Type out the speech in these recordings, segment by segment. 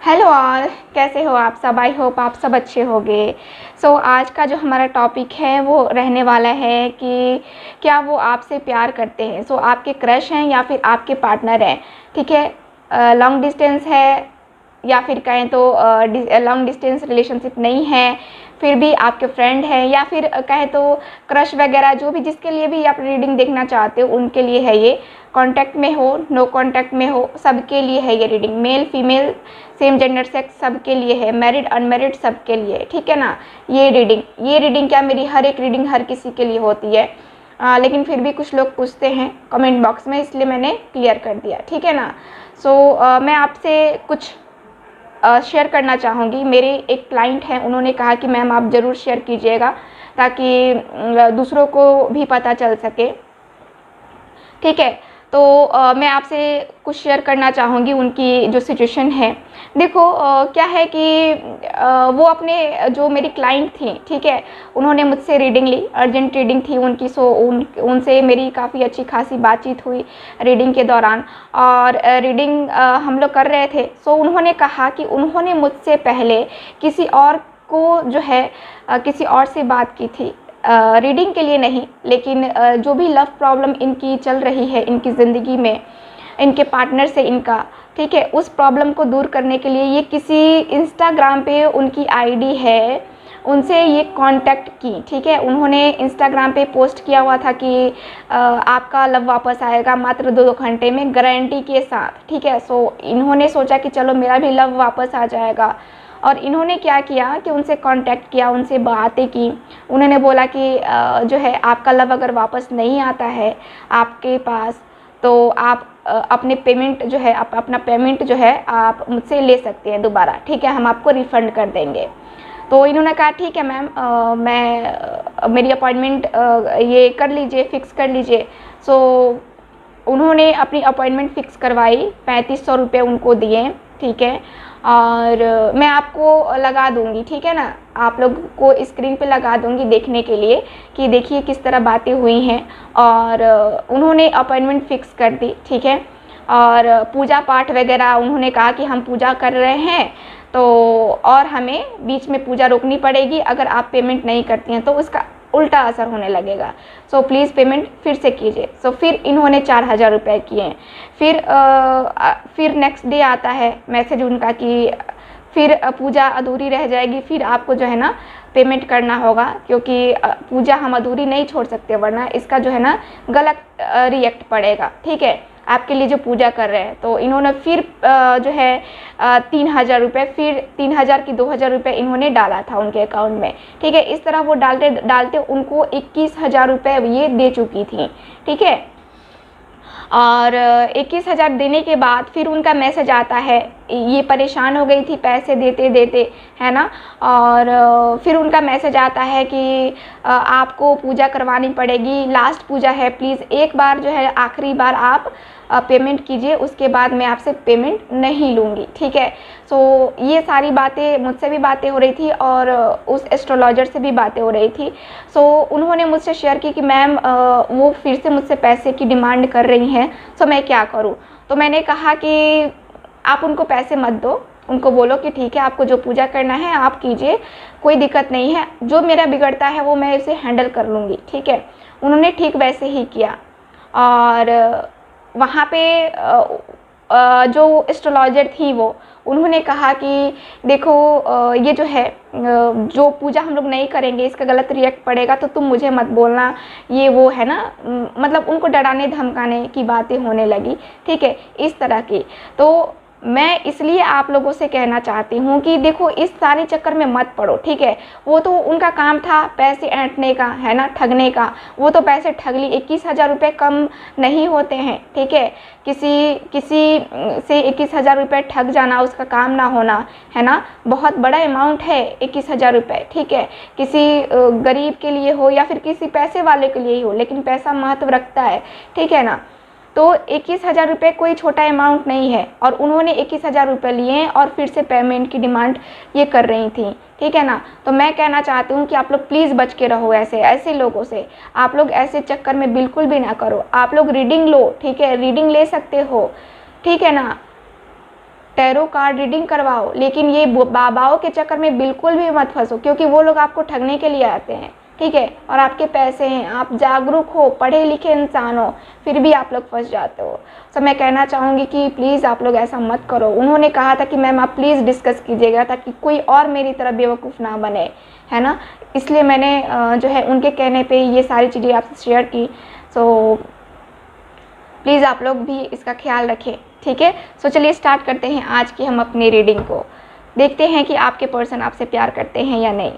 Hello all, कैसे हो आप सब। आई होप आप सब अच्छे होंगे। आज का जो हमारा टॉपिक है वो रहने वाला है कि क्या वो आपसे प्यार करते हैं। आपके क्रश हैं या फिर आपके पार्टनर हैं, ठीक है। लॉन्ग डिस्टेंस है या फिर कहें तो लॉन्ग डिस्टेंस रिलेशनशिप नहीं है, फिर भी आपके फ्रेंड हैं, या फिर कहें तो क्रश वगैरह, जो भी जिसके लिए भी आप रीडिंग देखना चाहते हो उनके लिए है ये। कांटेक्ट में हो, नो कांटेक्ट में हो, सबके लिए है ये reading. Male female, same gender sex, सबके लिए है। मैरिड अनमैरिड सबके लिए, ठीक है ना। ये रीडिंग क्या, मेरी हर एक रीडिंग हर किसी के लिए होती है। लेकिन फिर भी कुछ लोग पूछते हैं कमेंट बॉक्स में, इसलिए मैंने क्लियर कर दिया, ठीक है ना। मैं आपसे कुछ शेयर करना चाहूँगी। मेरे एक क्लाइंट हैं, उन्होंने कहा कि मैम आप ज़रूर शेयर कीजिएगा ताकि दूसरों को भी पता चल सके, ठीक है। मैं आपसे कुछ शेयर करना चाहूँगी उनकी जो सिचुएशन है। देखो क्या है कि वो अपने जो मेरी क्लाइंट थी, ठीक है, उन्होंने मुझसे रीडिंग ली। अर्जेंट रीडिंग थी उनकी। उनसे मेरी काफ़ी अच्छी खासी बातचीत हुई रीडिंग के दौरान, और रीडिंग हम लोग कर रहे थे। उन्होंने कहा कि उन्होंने मुझसे पहले किसी और को जो है किसी और से बात की थी, रीडिंग के लिए नहीं, लेकिन जो भी लव प्रॉब्लम इनकी चल रही है इनकी ज़िंदगी में, इनके पार्टनर से इनका, ठीक है, उस प्रॉब्लम को दूर करने के लिए ये किसी इंस्टाग्राम पे उनकी आईडी है, उनसे ये कांटेक्ट की, ठीक है। उन्होंने इंस्टाग्राम पे पोस्ट किया हुआ था कि आपका लव वापस आएगा मात्र 2 घंटे में, गारंटी के साथ, ठीक है। इन्होंने सोचा कि चलो मेरा भी लव वापस आ जाएगा, और इन्होंने क्या किया कि उनसे कांटेक्ट किया, उनसे बातें की। उन्होंने बोला कि जो है आपका लव अगर वापस नहीं आता है आपके पास, तो आप अपने पेमेंट जो है अपना पेमेंट जो है आप मुझसे ले सकते हैं दोबारा, ठीक है, हम आपको रिफ़ंड कर देंगे। तो इन्होंने कहा ठीक है मैम, मेरी अपॉइंटमेंट ये कर लीजिए, फ़िक्स कर लीजिए। उन्होंने अपनी अपॉइंटमेंट फ़िक्स करवाई, 3500 रुपये उनको दिए, ठीक है। और मैं आपको लगा दूँगी, ठीक है ना, आप लोग को स्क्रीन पे लगा दूँगी देखने के लिए कि देखिए किस तरह बातें हुई हैं। और उन्होंने अपॉइंटमेंट फ़िक्स कर दी, ठीक है। और पूजा पाठ वगैरह उन्होंने कहा कि हम पूजा कर रहे हैं, तो और हमें बीच में पूजा रोकनी पड़ेगी, अगर आप पेमेंट नहीं करती हैं तो उसका उल्टा असर होने लगेगा। प्लीज़ पेमेंट फिर से कीजिए। फिर इन्होंने 4000 रुपये किए। फिर नेक्स्ट डे आता है मैसेज उनका कि फिर पूजा अधूरी रह जाएगी, फिर आपको जो है ना पेमेंट करना होगा, क्योंकि पूजा हम अधूरी नहीं छोड़ सकते, वरना इसका जो है ना गलत रिएक्ट पड़ेगा, ठीक है, आपके लिए जो पूजा कर रहे हैं। तो इन्होंने फिर जो है 3000 रुपये, फिर 3000 की 2000 रुपये इन्होंने डाला था उनके अकाउंट में, ठीक है। इस तरह वो डालते डालते उनको 21000 रुपये ये दे चुकी थी, ठीक है। और 21000 देने के बाद फिर उनका मैसेज आता है, ये परेशान हो गई थी पैसे देते देते, है ना। और फिर उनका मैसेज आता है कि आपको पूजा करवानी पड़ेगी, लास्ट पूजा है, प्लीज़ एक बार जो है आखिरी बार आप पेमेंट कीजिए, उसके बाद मैं आपसे पेमेंट नहीं लूँगी, ठीक है। ये सारी बातें, मुझसे भी बातें हो रही थी और उस एस्ट्रोलॉजर से भी बातें हो रही थी। उन्होंने मुझसे शेयर की कि मैम वो फिर से मुझसे पैसे की डिमांड कर रही हैं, मैं क्या करूँ। तो मैंने कहा कि आप उनको पैसे मत दो, उनको बोलो कि ठीक है, आपको जो पूजा करना है आप कीजिए, कोई दिक्कत नहीं है, जो मेरा बिगड़ता है वो मैं इसे हैंडल कर लूँगी, ठीक है। उन्होंने ठीक वैसे ही किया। और वहाँ पे जो एस्ट्रोलॉजर थी वो, उन्होंने कहा कि देखो ये जो है जो पूजा हम लोग नहीं करेंगे, इसका गलत रिएक्ट पड़ेगा, तो तुम मुझे मत बोलना, ये वो है ना, मतलब उनको डराने धमकाने की बातें होने लगी, ठीक है, इस तरह की। तो मैं इसलिए आप लोगों से कहना चाहती हूँ कि देखो इस सारे चक्कर में मत पड़ो, ठीक है। वो तो उनका काम था पैसे ऐंठने का, है ना, ठगने का, वो तो पैसे ठग ली। 21000 रुपये कम नहीं होते हैं, ठीक है। किसी से 21000 रुपये ठग जाना, उसका काम ना होना, है ना, बहुत बड़ा अमाउंट है 21000 रुपये, ठीक है। किसी गरीब के लिए हो या फिर किसी पैसे वाले के लिए ही हो, लेकिन पैसा महत्व रखता है, ठीक है ना। तो 21000 रुपये कोई छोटा अमाउंट नहीं है, और उन्होंने 21000 रुपये लिए और फिर से पेमेंट की डिमांड ये कर रही थी, ठीक है ना। तो मैं कहना चाहती हूँ कि आप लोग प्लीज़ बच के रहो ऐसे लोगों से। आप लोग ऐसे चक्कर में बिल्कुल भी ना करो। आप लोग रीडिंग लो, ठीक है, रीडिंग ले सकते हो, ठीक है ना। टैरो कार्ड रीडिंग करवाओ, लेकिन ये बाबाओं के चक्कर में बिल्कुल भी मत फंसो, क्योंकि वो लोग आपको ठगने के लिए आते हैं, ठीक है। और आपके पैसे हैं, आप जागरूक हो, पढ़े लिखे इंसान हो, फिर भी आप लोग फंस जाते हो। तो मैं कहना चाहूँगी कि प्लीज़ आप लोग ऐसा मत करो। उन्होंने कहा था कि मैम आप प्लीज़ डिस्कस कीजिएगा ताकि कोई और मेरी तरह बेवकूफ़ ना बने, है ना। इसलिए मैंने जो है उनके कहने पे ये सारी चीज़ें आपसे शेयर की। सो प्लीज़ आप लोग भी इसका ख्याल रखें, ठीक है। सो चलिए स्टार्ट करते हैं आज की हम अपनी रीडिंग को। देखते हैं कि आपके पर्सन आपसे प्यार करते हैं या नहीं।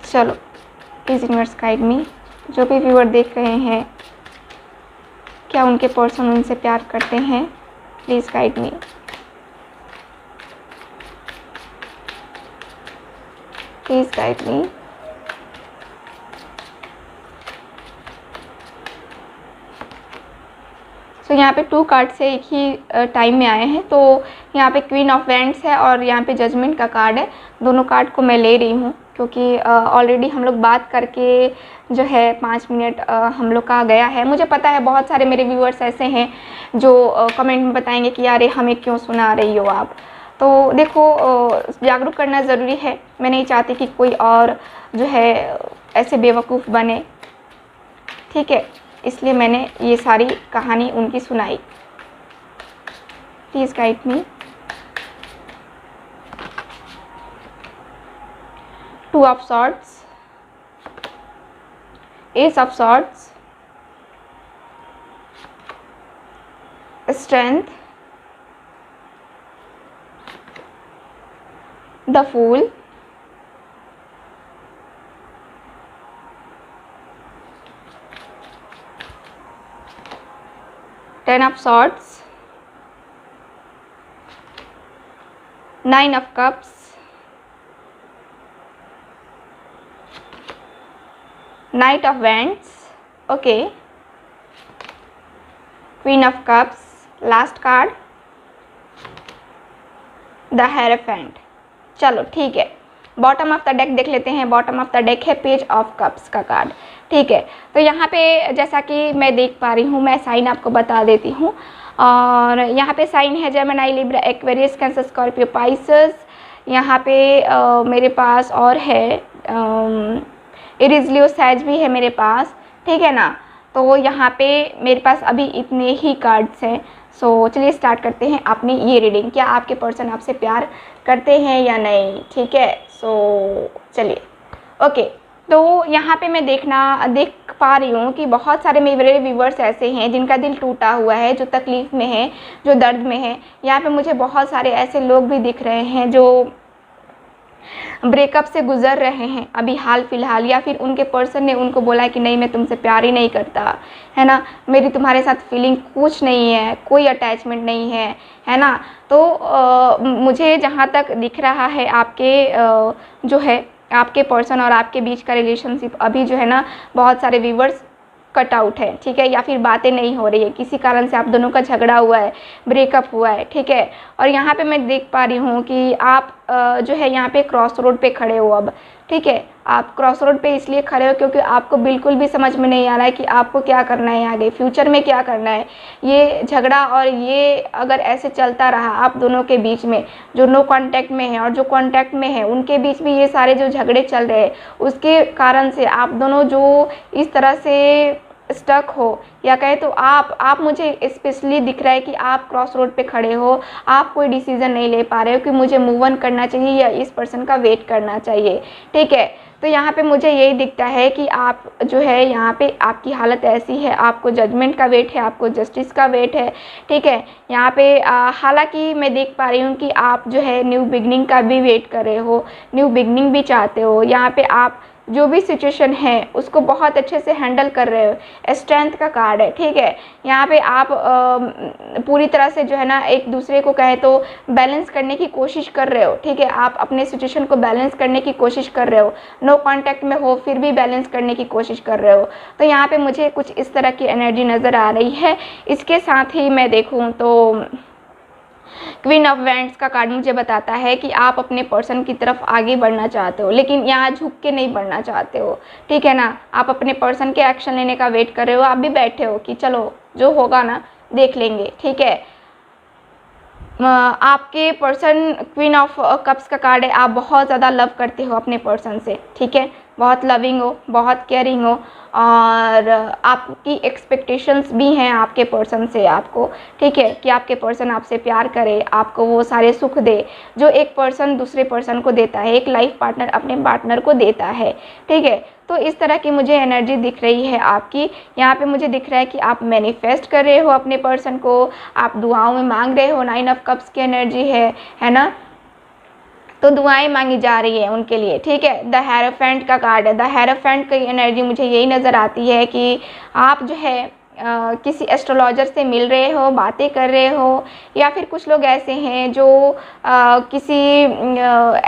चलो प्लीज़ यूनिवर्स गाइड मी। जो भी व्यूअर देख रहे हैं, क्या उनके पर्सन उनसे प्यार करते हैं? Please guide me. Please guide मी। तो यहाँ पे 2 कार्ड से एक ही टाइम में आए हैं। तो यहाँ पे क्वीन ऑफ वैंड्स है और यहाँ पे जजमेंट का कार्ड है। दोनों कार्ड को मैं ले रही हूँ क्योंकि ऑलरेडी हम लोग बात करके जो है 5 मिनट हम लोग का गया है। मुझे पता है बहुत सारे मेरे व्यूअर्स ऐसे हैं जो कमेंट में बताएंगे कि यार हमें क्यों सुना रही हो आप। तो देखो जागरूक करना ज़रूरी है। मैं नहीं चाहती कि कोई और जो है ऐसे बेवकूफ़ बने, ठीक है। इसलिए मैंने ये सारी कहानी उनकी सुनाई। Please guide me. 2 of swords, ace of swords, strength, the fool, Ten of Swords, 9 of Cups, Knight of Wands, okay, Queen of Cups, last card, The Hierophant। चलो ठीक है, बॉटम ऑफ द डेक देख लेते हैं। Bottom of the deck है page of cups का card, ठीक है। तो यहाँ पे जैसा कि मैं देख पा रही हूँ, मैं साइन आपको बता देती हूँ। और यहाँ पे साइन है Gemini, Libra, Aquarius, cancer, Scorpio, Pisces. यहाँ पे मेरे पास और है एरीज, लियो, सैज भी है मेरे पास, ठीक है ना। तो यहाँ पे मेरे पास अभी इतने ही कार्ड्स हैं। सो चलिए स्टार्ट करते हैं अपनी ये रीडिंग। क्या आपके पर्सन आपसे प्यार करते हैं या नहीं, ठीक है। सो चलिए ओके। तो यहाँ पे मैं देख पा रही हूँ कि बहुत सारे मेरे व्यूवर्स ऐसे हैं जिनका दिल टूटा हुआ है, जो तकलीफ़ में है, जो दर्द में है। यहाँ पे मुझे बहुत सारे ऐसे लोग भी दिख रहे हैं जो ब्रेकअप से गुज़र रहे हैं अभी हाल फिलहाल, या फिर उनके पर्सन ने उनको बोला है कि नहीं मैं तुमसे प्यार ही नहीं करता, है ना, मेरी तुम्हारे साथ फीलिंग कुछ नहीं है, कोई अटैचमेंट नहीं है, है ना। तो मुझे जहाँ तक दिख रहा है आपके जो है आपके पर्सन और आपके बीच का रिलेशनशिप अभी जो है ना, बहुत सारे व्यूवर्स कट आउट है, ठीक है, या फिर बातें नहीं हो रही है, किसी कारण से आप दोनों का झगड़ा हुआ है, ब्रेकअप हुआ है, ठीक है। और यहाँ पे मैं देख पा रही हूँ कि आप जो है यहाँ पे क्रॉस रोड पे खड़े हो अब, ठीक है। आप क्रॉस रोड पे इसलिए खड़े हो क्योंकि आपको बिल्कुल भी समझ में नहीं आ रहा है कि आपको क्या करना है आगे, फ्यूचर में क्या करना है। ये झगड़ा और ये अगर ऐसे चलता रहा आप दोनों के बीच में, जो नो कांटेक्ट में है और जो कांटेक्ट में है उनके बीच भी ये सारे जो झगड़े चल रहे हैं, उसके कारण से आप दोनों जो इस तरह से स्टक हो, या कहे तो आप मुझे स्पेशली दिख रहा है कि आप क्रॉस रोड पे खड़े हो, आप कोई डिसीज़न नहीं ले पा रहे हो कि मुझे मूव ऑन करना चाहिए या इस पर्सन का वेट करना चाहिए, ठीक है। तो यहाँ पे मुझे यही दिखता है कि आप जो है यहाँ पे आपकी हालत ऐसी है, आपको जजमेंट का वेट है, आपको जस्टिस का वेट है, ठीक है। यहाँ पे हालांकि मैं देख पा रही हूँ कि आप जो है न्यू बिगनिंग का भी वेट कर रहे हो, न्यू बिगनिंग भी चाहते हो। यहाँ पे आप जो भी सिचुएशन है उसको बहुत अच्छे से हैंडल कर रहे हो, स्ट्रेंथ का कार्ड है, ठीक है। यहाँ पे आप पूरी तरह से जो है ना एक दूसरे को कहे तो बैलेंस करने की कोशिश कर रहे हो, ठीक है। आप अपने सिचुएशन को बैलेंस करने की कोशिश कर रहे हो, नो कांटेक्ट में हो फिर भी बैलेंस करने की कोशिश कर रहे हो। तो यहाँ पे मुझे कुछ इस तरह की एनर्जी नज़र आ रही है। इसके साथ ही मैं देखूँ तो क्वीन ऑफ वैंड्स का कार्ड मुझे बताता है कि आप अपने पर्सन की तरफ आगे बढ़ना चाहते हो, लेकिन यहाँ झुक के नहीं बढ़ना चाहते हो, ठीक है ना। आप अपने पर्सन के एक्शन लेने का वेट कर रहे हो, आप भी बैठे हो कि चलो जो होगा ना देख लेंगे, ठीक है। आपके पर्सन क्वीन ऑफ कप्स का कार्ड है, आप बहुत ज़्यादा लव करते हो अपने पर्सन से, ठीक है, बहुत लविंग हो, बहुत केयरिंग हो, और आपकी एक्सपेक्टेशंस भी हैं आपके पर्सन से आपको, ठीक है, कि आपके पर्सन आपसे प्यार करे, आपको वो सारे सुख दे जो एक पर्सन दूसरे पर्सन को देता है, एक लाइफ पार्टनर अपने पार्टनर को देता है, ठीक है। तो इस तरह की मुझे एनर्जी दिख रही है आपकी। यहाँ पे मुझे दिख रहा है कि आप मैनिफेस्ट कर रहे हो अपने पर्सन को, आप दुआओं में मांग रहे हो, 9 ऑफ कप्स की एनर्जी है ना, तो दुआएं मांगी जा रही है उनके लिए, ठीक है। द हेरोफेंट का कार्ड है। द हेरोफेंट की एनर्जी मुझे यही नज़र आती है कि आप जो है किसी एस्ट्रोलॉजर से मिल रहे हो, बातें कर रहे हो, या फिर कुछ लोग ऐसे हैं जो किसी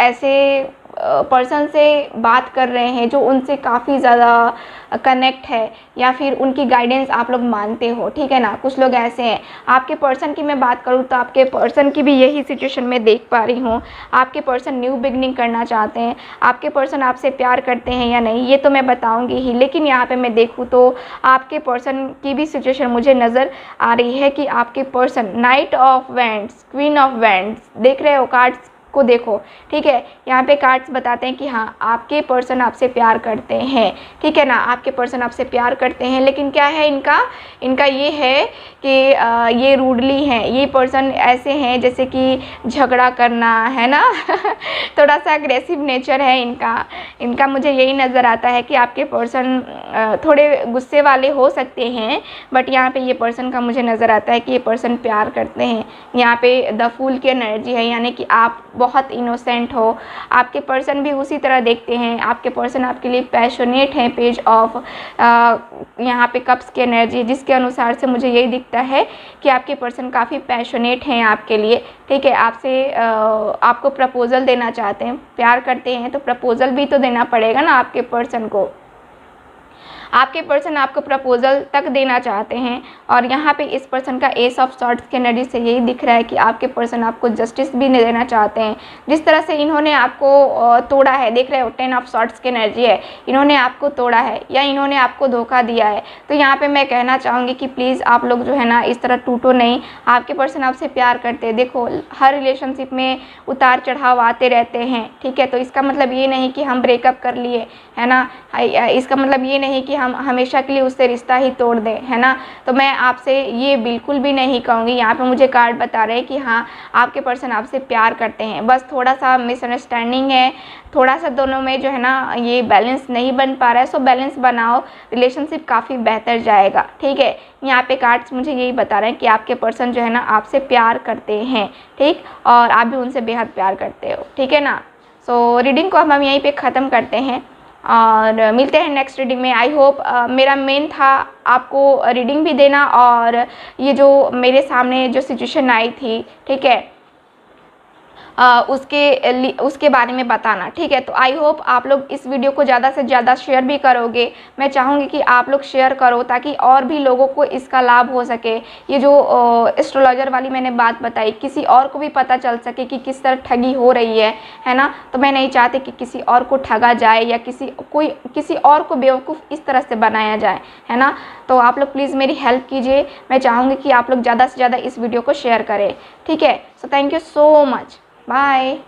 ऐसे पर्सन से बात कर रहे हैं जो उनसे काफ़ी ज़्यादा कनेक्ट है, या फिर उनकी गाइडेंस आप लोग मानते हो, ठीक है ना। कुछ लोग ऐसे हैं। आपके पर्सन की मैं बात करूँ तो आपके पर्सन की भी यही सिचुएशन मैं देख पा रही हूँ। आपके पर्सन न्यू बिगनिंग करना चाहते हैं। आपके पर्सन आपसे प्यार करते हैं या नहीं ये तो मैं बताऊँगी ही, लेकिन यहाँ पर मैं देखूँ तो आपके पर्सन की भी सिचुएशन मुझे नज़र आ रही है कि आपके person night of wands, queen of wands, देख रहे हो कार्ड्स को, देखो, ठीक है। यहाँ पे कार्ड्स बताते हैं कि हाँ आपके पर्सन आपसे प्यार करते हैं, ठीक है ना, आपके पर्सन आपसे प्यार करते हैं, लेकिन क्या है इनका ये है कि ये रूडली हैं, ये पर्सन ऐसे हैं जैसे कि झगड़ा करना, है ना थोड़ा सा अग्रेसिव नेचर है इनका मुझे यही नज़र आता है कि आपके पर्सन थोड़े गुस्से वाले हो सकते हैं, बट यहाँ पे ये पर्सन का मुझे नज़र आता है कि ये पर्सन प्यार करते हैं। यहाँ पे द फूल की एनर्जी है, यानी कि आप बहुत इनोसेंट हो, आपके पर्सन भी उसी तरह देखते हैं, आपके पर्सन आपके लिए पैशनेट हैं। पेज ऑफ यहाँ पे कप्स की एनर्जी, जिसके अनुसार से मुझे यही दिखता है कि आपके पर्सन काफ़ी पैशनेट हैं आपके लिए, ठीक है। आपको प्रपोज़ल देना चाहते हैं, प्यार करते हैं तो प्रपोज़ल भी तो देना पड़ेगा ना आपके पर्सन को। आपके पर्सन आपको प्रपोज़ल तक देना चाहते हैं, और यहाँ पे इस पर्सन का एस ऑफ सॉर्ड्स की एनर्जी से यही दिख रहा है कि आपके पर्सन आपको जस्टिस भी नहीं देना चाहते हैं। जिस तरह से इन्होंने आपको तोड़ा है, देख रहे हो 10 ऑफ सॉर्ड्स की एनर्जी है, इन्होंने आपको तोड़ा है या इन्होंने आपको धोखा दिया है। तो यहाँ पर मैं कहना चाहूँगी कि प्लीज़ आप लोग जो है ना इस तरह टूटो नहीं। आपके पर्सन आपसे प्यार करते हैं। देखो हर रिलेशनशिप में उतार चढ़ाव आते रहते हैं, ठीक है। तो इसका मतलब ये नहीं कि हम ब्रेकअप कर लिए, है ना, इसका मतलब ये नहीं कि हम हमेशा के लिए उससे रिश्ता ही तोड़ दें, है ना। तो मैं आपसे ये बिल्कुल भी नहीं कहूँगी। यहाँ पे मुझे कार्ड बता रहे हैं कि हाँ आपके पर्सन आपसे प्यार करते हैं, बस थोड़ा सा मिसअंडरस्टैंडिंग है, थोड़ा सा दोनों में जो है ना ये बैलेंस नहीं बन पा रहा है। सो बैलेंस बनाओ, रिलेशनशिप काफ़ी बेहतर जाएगा, ठीक है। यहाँ पे कार्ड्स मुझे यही बता रहे हैं कि आपके पर्सन जो है ना आपसे प्यार करते हैं, ठीक, और आप भी उनसे बेहद प्यार करते हो, ठीक है ना। सो रीडिंग को हम यहीं पे ख़त्म करते हैं और मिलते हैं नेक्स्ट रीडिंग में। आई होप मेरा मेन था आपको रीडिंग भी देना और ये जो मेरे सामने जो सिचुएशन आई थी, ठीक है, उसके बारे में बताना, ठीक है। तो आई होप आप लोग इस वीडियो को ज़्यादा से ज़्यादा शेयर भी करोगे। मैं चाहूँगी कि आप लोग शेयर करो ताकि और भी लोगों को इसका लाभ हो सके। ये जो एस्ट्रोलॉजर वाली मैंने बात बताई, किसी और को भी पता चल सके कि किस तरह ठगी हो रही है ना। तो मैं नहीं चाहती कि किसी और को ठगा जाए या किसी और को बेवकूफ़ इस तरह से बनाया जाए, है ना। तो आप लोग प्लीज़ मेरी हेल्प कीजिए। मैं चाहूँगी कि आप लोग ज़्यादा से ज़्यादा इस वीडियो को शेयर करें, ठीक है। So thank you so much, bye.